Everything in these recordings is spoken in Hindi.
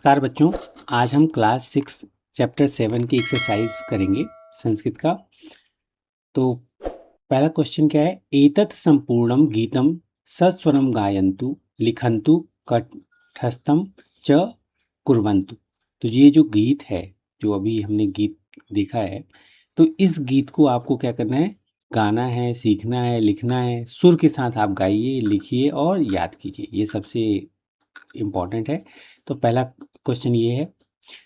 नमस्कार बच्चों, आज हम क्लास 6 चैप्टर 7 की एक्सरसाइज करेंगे संस्कृत का। तो पहला क्वेश्चन क्या है? एतत् संपूर्णम गीतम सस्वरम गायन्तु लिखन्तु कंठस्थम च कुर्वन्तु। तो ये जो गीत है, जो अभी हमने गीत देखा है, तो इस गीत को आपको क्या करना है? गाना है, सीखना है, लिखना है। सुर के साथ आप गाइए, लिखिए और याद कीजिए। ये सबसे इम्पॉर्टेंट है। तो पहला क्वेश्चन ये है।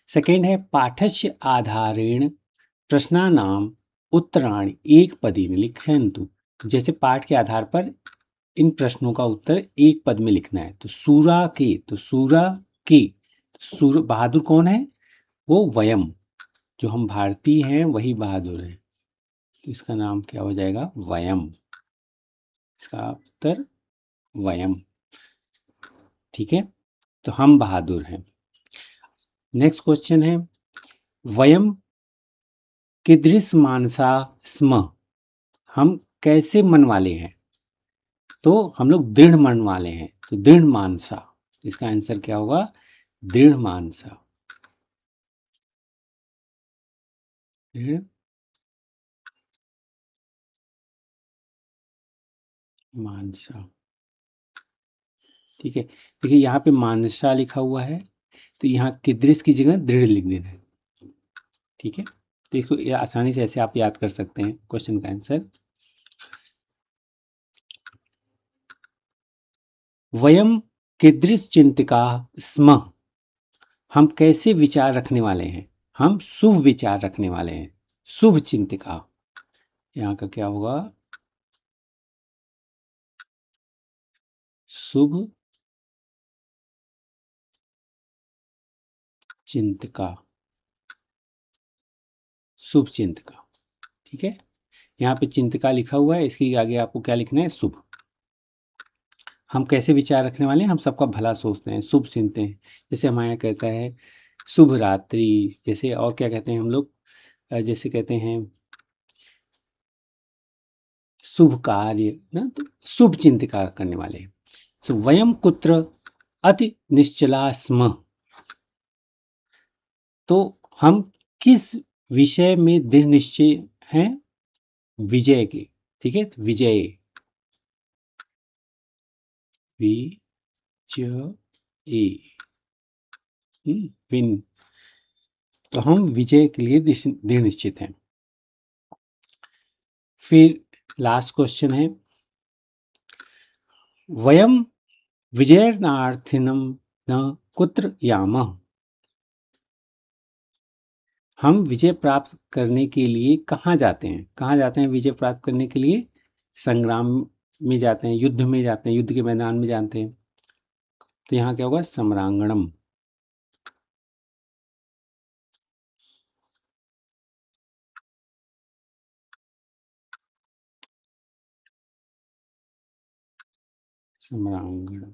सेकेंड है पाठस्य आधारेण प्रश्नानाम उत्तराणि एक पदेन लिखन्तु। तो जैसे पाठ के आधार पर इन प्रश्नों का उत्तर एक पद में लिखना है। तो सूरा के सूर बहादुर कौन है? वो वयम। जो हम भारतीय हैं वही बहादुर है। तो इसका नाम क्या हो जाएगा? वयम। इसका उत्तर वयम। ठीक है, तो हम बहादुर हैं। नेक्स्ट क्वेश्चन है वयम कीदृश मानसा स्म। हम कैसे मन वाले हैं? तो हम लोग दृढ़ मन वाले हैं। तो दृढ़ मानसा, इसका आंसर क्या होगा? दृढ़ मानसा। दृढ़ मानसा। ठीक है, देखिए यहाँ पे मानसा लिखा हुआ है, तो यहाँ कीदृश की जगह दृढ़ लिख देना है। ठीक है, देखो ये आसानी से ऐसे आप याद कर सकते हैं क्वेश्चन का आंसर। वयम कीदृश चिंतिका स्म। हम कैसे विचार रखने वाले हैं? हम शुभ विचार रखने वाले हैं। शुभ चिंतिका, यहाँ का क्या होगा? शुभ चिंतिका, शुभ चिंतिका। ठीक है, यहाँ पे चिंतिका लिखा हुआ है, इसके आगे आपको क्या लिखना है? शुभ। हम कैसे विचार रखने वाले हैं? हम सबका भला सोचते हैं, शुभ चिंतते हैं। जैसे हमारे यहाँ कहता है शुभ रात्रि, जैसे और क्या कहते हैं हम लोग? जैसे कहते हैं शुभ कार्य ना, तो शुभ चिंतिका करने वाले हैं। सो वयम कुत्र अति निश्चला स्म। तो हम किस विषय में दृढ़ निश्चय हैं? विजय के। ठीक है, तो विजय, विजय, विन। तो हम विजय के लिए दृढ़ निश्चित हैं। फिर लास्ट क्वेश्चन है वयम विजयनार्थिनम न कुत्र यामः। हम विजय प्राप्त करने के लिए कहाँ जाते हैं? कहाँ जाते हैं विजय प्राप्त करने के लिए? संग्राम में जाते हैं, युद्ध में जाते हैं, युद्ध के मैदान में जाते हैं। तो यहाँ क्या होगा? सम्रांगणम। सम्रांगणम।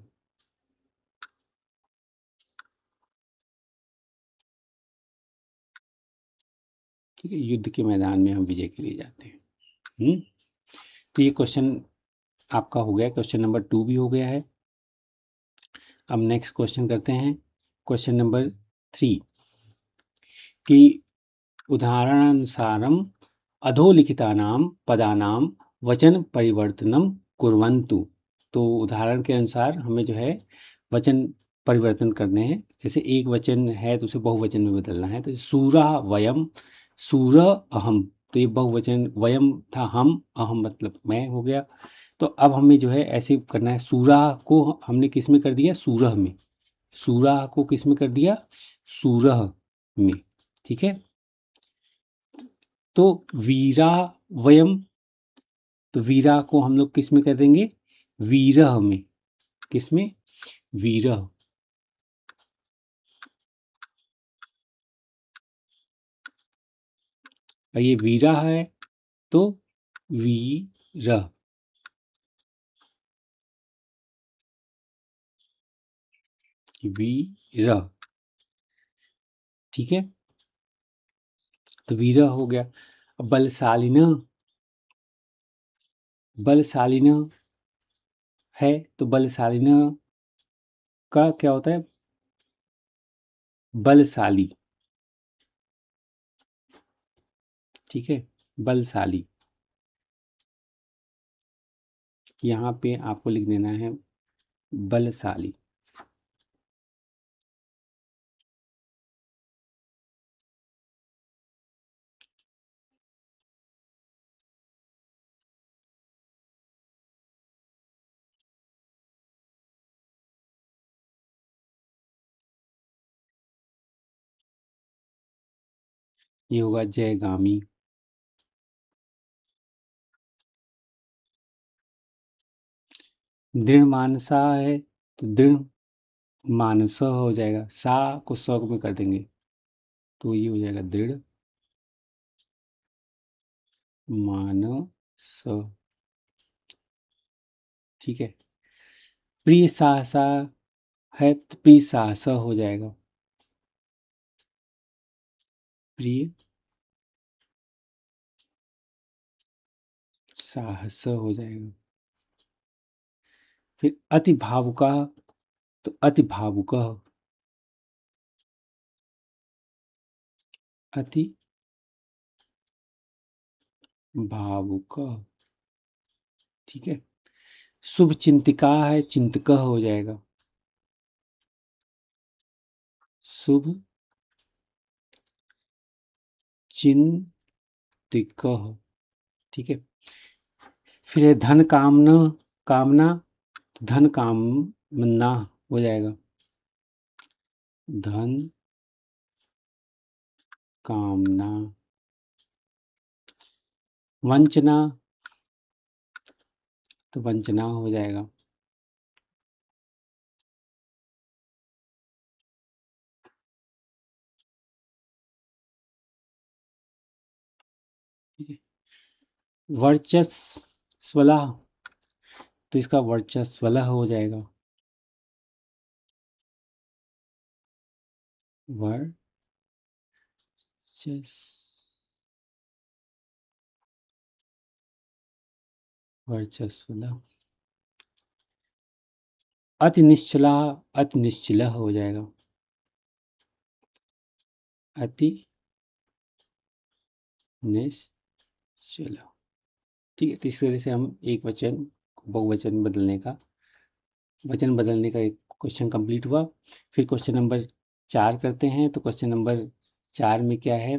ठीक है, युद्ध के मैदान में हम विजय के लिए जाते हैं। तो ये क्वेश्चन आपका हो गया, क्वेश्चन नंबर 2 भी हो गया है। अब नेक्स्ट क्वेश्चन करते हैं, क्वेश्चन नंबर 3 कि उदाहरणानुसारम अधोलिखितानां पदानां वचन परिवर्तनम कुर्वन्तु। तो उदाहरण के अनुसार हमें जो है वचन परिवर्तन करने हैं। जैसे एक वचन है तो उसे बहुवचन में बदलना है। तो सूरा वयम, सूर अहम। तो ये बहुवचन, वयम था हम, अहम मतलब मैं हो गया। तो अब हमें जो है ऐसे करना है। सूरा को हमने किस में कर दिया? सूरह में। सूरा को किस में कर दिया? सूरह में। ठीक है, तो वीरा वयम, तो वीरा को हम लोग किस में कर देंगे? वीरह में। किस में? वीरह। और ये वीरा है तो वीरह। वीरह। ठीक है, तो वीरह हो गया। अब बलशालिन, बलशालिन है तो बलशालिन का क्या होता है? बलशाली, ठीक है, बलशाली। यहाँ पे आपको लिख देना है बलशाली। ये होगा जयगामी। दृढ़ मानसा है तो दृढ़ मानस हो जाएगा, सा को स में कर देंगे तो ये हो जाएगा दृढ़ मानस, ठीक है। प्रिय सहसा है तो प्रिय साहस हो जाएगा, प्रिय साहस हो जाएगा। फिर अति भावुका तो अति भावुक, अति भावुक, ठीक है। शुभ चिंतिका है, चिंतक हो जाएगा, शुभ चिंतिक, ठीक है। फिर है धन कामना, कामना तो धन कामना हो जाएगा, धन कामना। वंचना तो वंचना हो जाएगा, ठीक है। वर्चस्वला तो इसका वर्चस्वला हो जाएगा, वर्चस वर्चस्वला। अति निश्चला, अति निश्चला हो जाएगा, अति निश्चला, ठीक है। तो इस तरह से हम एक वचन को बहुवचन बदलने का एक क्वेश्चन कंप्लीट हुआ। फिर क्वेश्चन नंबर 4 करते हैं। तो क्वेश्चन नंबर 4 में क्या है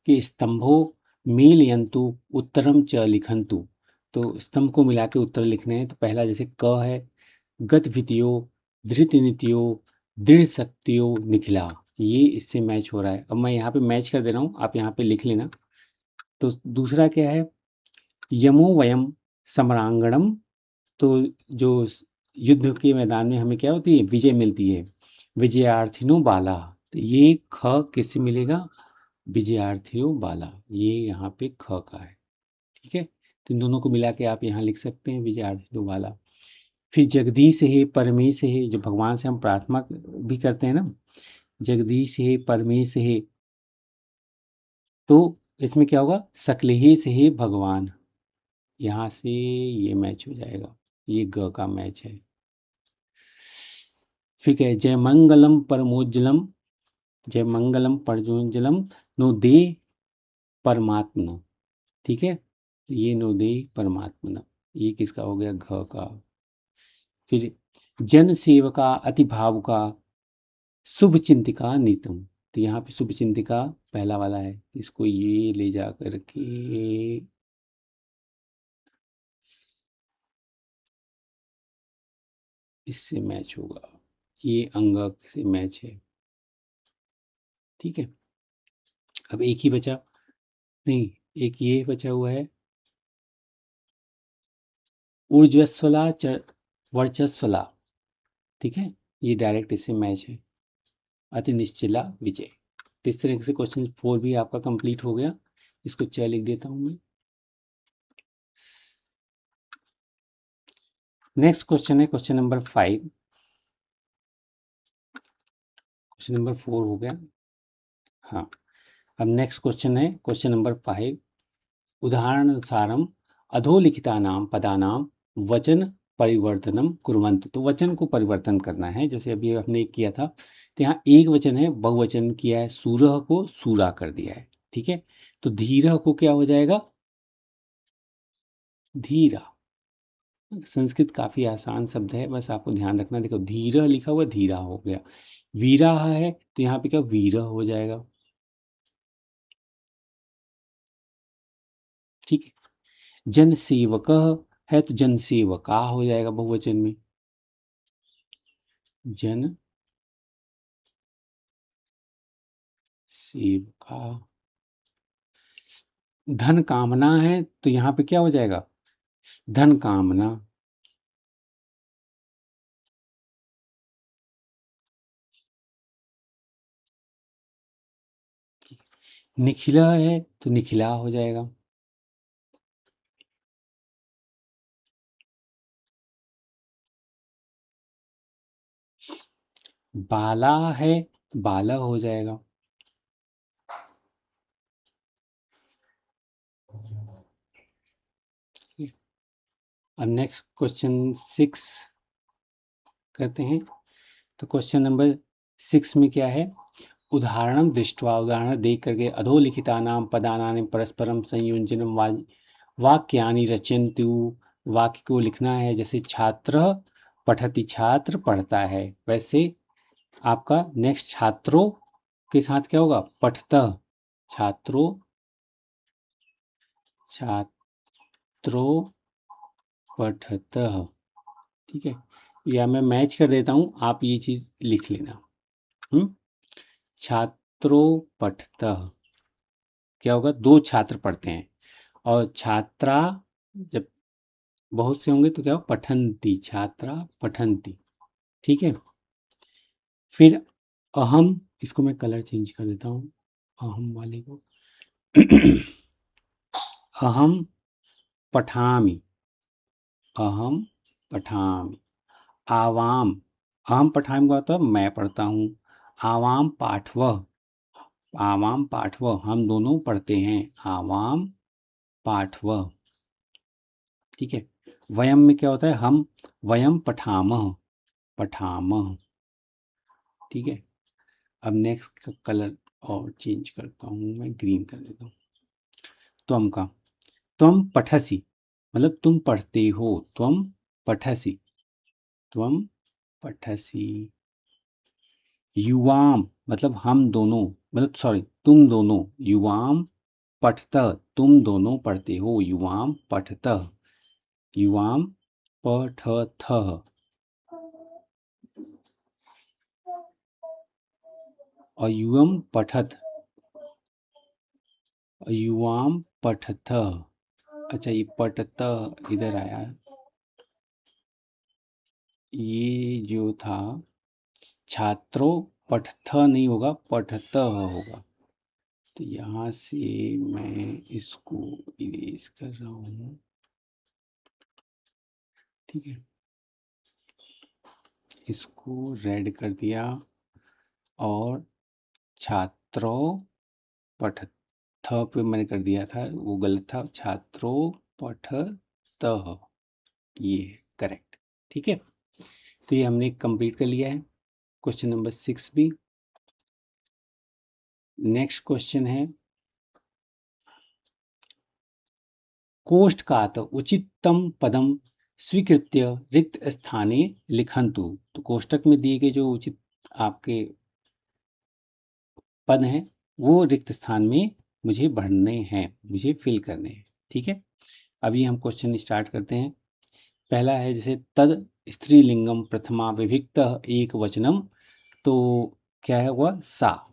कि स्तंभो मीलयन्तु उत्तरम च लिखन्तु। तो स्तंभ को मिला के उत्तर लिखने हैं। तो पहला जैसे क है, गतिविधियो, धृतिनीतियो, दृढ़ शक्तियो निखिला, ये इससे मैच हो रहा है। अब मैं यहाँ पे मैच कर दे रहा हूँ, आप यहाँ पे लिख लेना। तो दूसरा क्या है, यमो वयम समरांगणम, तो जो युद्ध के मैदान में हमें क्या होती है, विजय मिलती है, विजयार्थिनो बाला। तो ये ख किससे मिलेगा, विजयार्थियो बाला, ये यहाँ पे ख का है, ठीक है। तो इन दोनों को मिला के आप यहाँ लिख सकते हैं विजयार्थिनो बाला। फिर जगदीश हे परमेश हे, जो भगवान से हम प्रार्थना भी करते हैं ना, जगदीश हे परमेश हे, तो इसमें क्या होगा, सकलेही से हे भगवान, यहाँ से ये मैच हो जाएगा, ये ग का मैच है। फिर क्या है, जय मंगलम परमोज्जलम, जय मंगलम परमोज्जलम नो दे परमात्मना, ठीक है। ये नो दे परमात्मना, ये किसका हो गया, घ का। फिर जन सेवका अति भावुका शुभ चिंतिका नीतम, तो यहाँ पे शुभ चिंतिका पहला वाला है, इसको ये ले जा करके इससे मैच होगा, ये अंग से मैच है, ठीक है। अब एक ही बचा, नहीं, एक ये बचा हुआ है, ऊर्ज्वस्वला वर्चस्वला, ठीक है, ये डायरेक्ट इससे मैच है, अति निश्चिला विजय। तो इस तरह से क्वेश्चन 4 भी आपका कंप्लीट हो गया। इसको च लिख देता हूं मैं। नेक्स्ट क्वेश्चन है क्वेश्चन नंबर 5, क्वेश्चन नंबर 4 हो गया, हाँ। अब नेक्स्ट क्वेश्चन है क्वेश्चन नंबर 5, उदाहरणानुसारम अधोलिखितानां पदानां वचन परिवर्तनम कुर्वन्तु। तो वचन को परिवर्तन करना है, जैसे अभी हमने किया था तो यहाँ एक वचन है, बहुवचन किया है, सूरह को सूरा कर दिया है। ठीक है, तो धीरह को क्या हो जाएगा, धीरा। संस्कृत काफी आसान शब्द है, बस आपको ध्यान रखना। देखो धीरह लिखा हुआ, धीरा हो गया। वीराह है तो यहाँ पे क्या वीरह हो जाएगा। ठीक है, जन सेवक है तो जन सेवका हो जाएगा बहुवचन में। जन सेवका। धन कामना है तो यहाँ पे क्या हो जाएगा, धन कामना। निखिला है तो निखिला हो जाएगा। बाला है बाला हो जाएगा। अब नेक्स्ट क्वेश्चन 6 करते हैं। तो क्वेश्चन नंबर 6 में क्या है, उदाहरणं दृष्ट्वा, उदाहरण देख करके, अधोलिखितानां पदानां परस्परम संयोजनं वाक्यानि रचयन्तु, वाक्य को लिखना है। जैसे छात्र पठति, छात्र पढ़ता है, वैसे आपका नेक्स्ट छात्रों के साथ क्या होगा, पठतः, छात्रों, छात्रों पठतः। ठीक है, या मैं मैच कर देता हूं, आप ये चीज लिख लेना। छात्रों पठतः क्या होगा, दो छात्र पढ़ते हैं, और छात्रा जब बहुत से होंगे तो क्या हो, पठंती, छात्रा पठंती। ठीक है, फिर अहम, इसको मैं कलर चेंज कर देता हूँ, अहम वाले को। अहम पठामि, अहम पठामि। आवाम, अहम पठामि का मतलब मैं पढ़ता हूँ। आवाम पाठवः, आवाम पाठवः हम दोनों पढ़ते हैं, आवाम पाठवः। ठीक है, वयम में क्या होता है, हम, वयम पठामः, पठामः। ठीक है, अब नेक्स्ट कलर और चेंज करता हूँ, मैं ग्रीन कर देता हूँ। त्वम का, त्वम पठसी मतलब तुम पढ़ते हो, त्वम पठसी, त्वम पठसी। युवाम मतलब हम दोनों, मतलब सॉरी तुम दोनों, युवाम पठतः तुम दोनों पढ़ते हो, युवाम पठतः, युवाम पठथः। और युवम पठत, युवाम पठतः। अच्छा ये पठतः इधर आया, ये जो था छात्रों पठतः नहीं होगा, पठतः होगा। तो यहाँ से मैं इसको इरेज कर रहा हूँ। ठीक है, इसको रेड कर दिया, और छात्रों पठ, थ पे मैंने कर दिया था, वो गलत था, छात्रों पठतः, ये करेक्ट। ठीक है, तो ये हमने कंप्लीट कर लिया है क्वेश्चन नंबर 6 भी। नेक्स्ट क्वेश्चन है, कोष्ठकात् उचितम पदम स्वीकृत्य रिक्त स्थाने लिखन्तु। तो कोष्ठक में दिए गए जो उचित आपके पद हैं, वो रिक्त स्थान में मुझे भरने हैं, मुझे फिल करने हैं। ठीक है, अभी हम क्वेश्चन स्टार्ट करते हैं। पहला है जैसे तद स्त्रीलिंगम प्रथमा विभिक्त एक वचनम, तो क्या है हुआ, सा,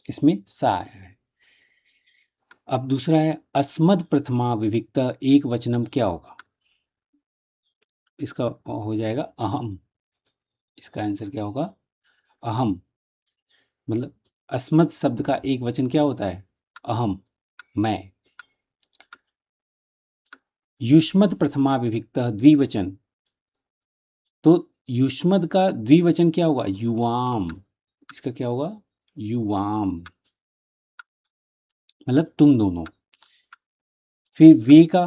इसमें सा है। अब दूसरा है अस्मद प्रथमा विभिक्त एक वचनम, क्या होगा, इसका हो जाएगा अहम, इसका आंसर क्या होगा, अहम। मतलब अस्मद शब्द का एक वचन क्या होता है, अहम, मैं। युष्मद प्रथमा विभिक्त द्विवचन, तो युष्मद का द्विवचन क्या होगा, युवाम, इसका क्या होगा, युवाम, मतलब तुम दोनों। फिर वे का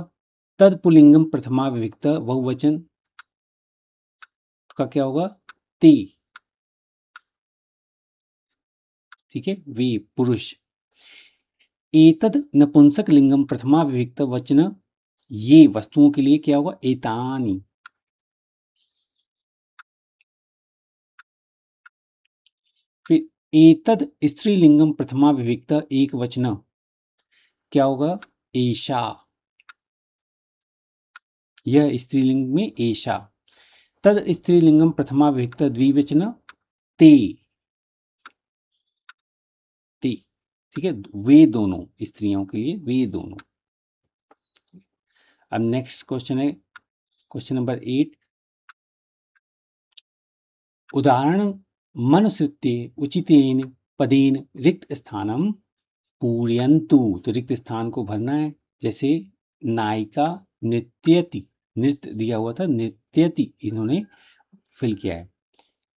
तत्पुलिंगम प्रथमा विभिक्त बहुवचन का क्या होगा, ते, ठीक है, वे पुरुष। एतद नपुंसक लिंगम प्रथमा विभक्त वचन, ये वस्तुओं के लिए क्या होगा, एतानी। फिर एतद स्त्रीलिंगम प्रथमा विभक्त एक वचन, क्या होगा, एषा। यह स्त्रीलिंग में एषा। तद स्त्रीलिंगम प्रथमा विभक्त द्विवचन, ते। ते, ठीक है, वे दोनों, स्त्रियों के लिए वे दोनों। अब नेक्स्ट क्वेश्चन है क्वेश्चन नंबर 8। उदाहरण मनुसृत्य उचितेन पदेन रिक्त स्थानम पूरयन्तु। तो रिक्त स्थान को भरना है। जैसे नायिका नृत्यति, नृत्य दिया हुआ था, नृत्यति इन्होंने फिल किया है।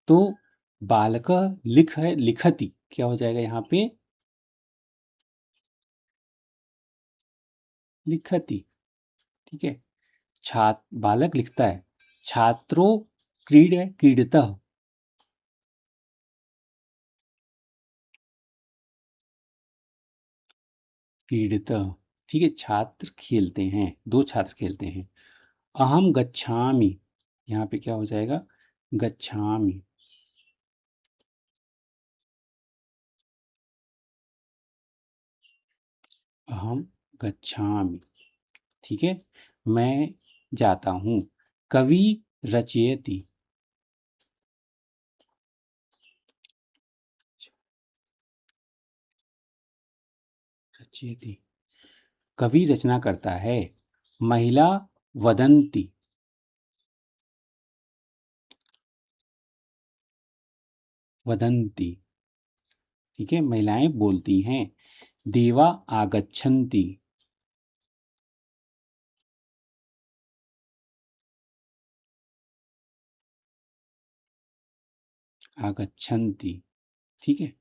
तो बालक लिख है, लिखति, क्या हो जाएगा यहाँ पे, लिखति। ठीक है, छात्र, बालक लिखता है। छात्रो क्रीड है, क्रीडतः। क्रीडतः, ठीक है, छात्र खेलते हैं, दो छात्र खेलते हैं। अहम गच्छामि, यहाँ पे क्या हो जाएगा, गच्छामि। अहम गच्छामि, ठीक है, मैं जाता हूं। कवि रचयति, रचयति, कवि रचना करता है। महिला वदंती, वदंती, ठीक है, महिलाएं बोलती हैं। देवा आगच्छन्ति, आगच्छन्ति, ठीक है,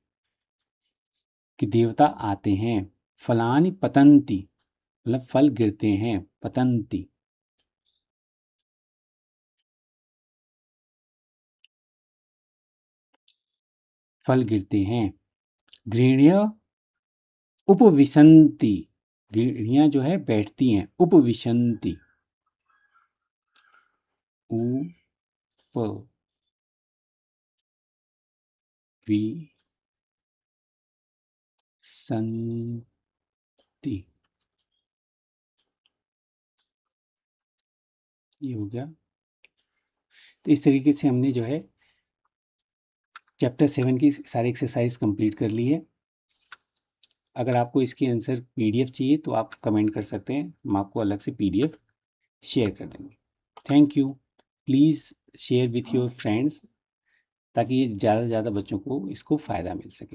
कि देवता आते हैं। फलानि पतन्ति, मतलब फल गिरते हैं, पतन्ति, फल गिरते हैं। गृहण्य उपविशन्ति, गृहणियां जो है बैठती हैं। उपविशन्ति, उपविशन्ति, ये हो गया। तो इस तरीके से हमने जो है चैप्टर 7 की सारी एक्सरसाइज कंप्लीट कर ली है। अगर आपको इसकी आंसर पीडीएफ चाहिए तो आप कमेंट कर सकते हैं, हम आपको अलग से पीडीएफ शेयर कर देंगे। Thank you. Please share with your friends, ताकि ज़्यादा से ज़्यादा बच्चों को इसको फ़ायदा मिल सके।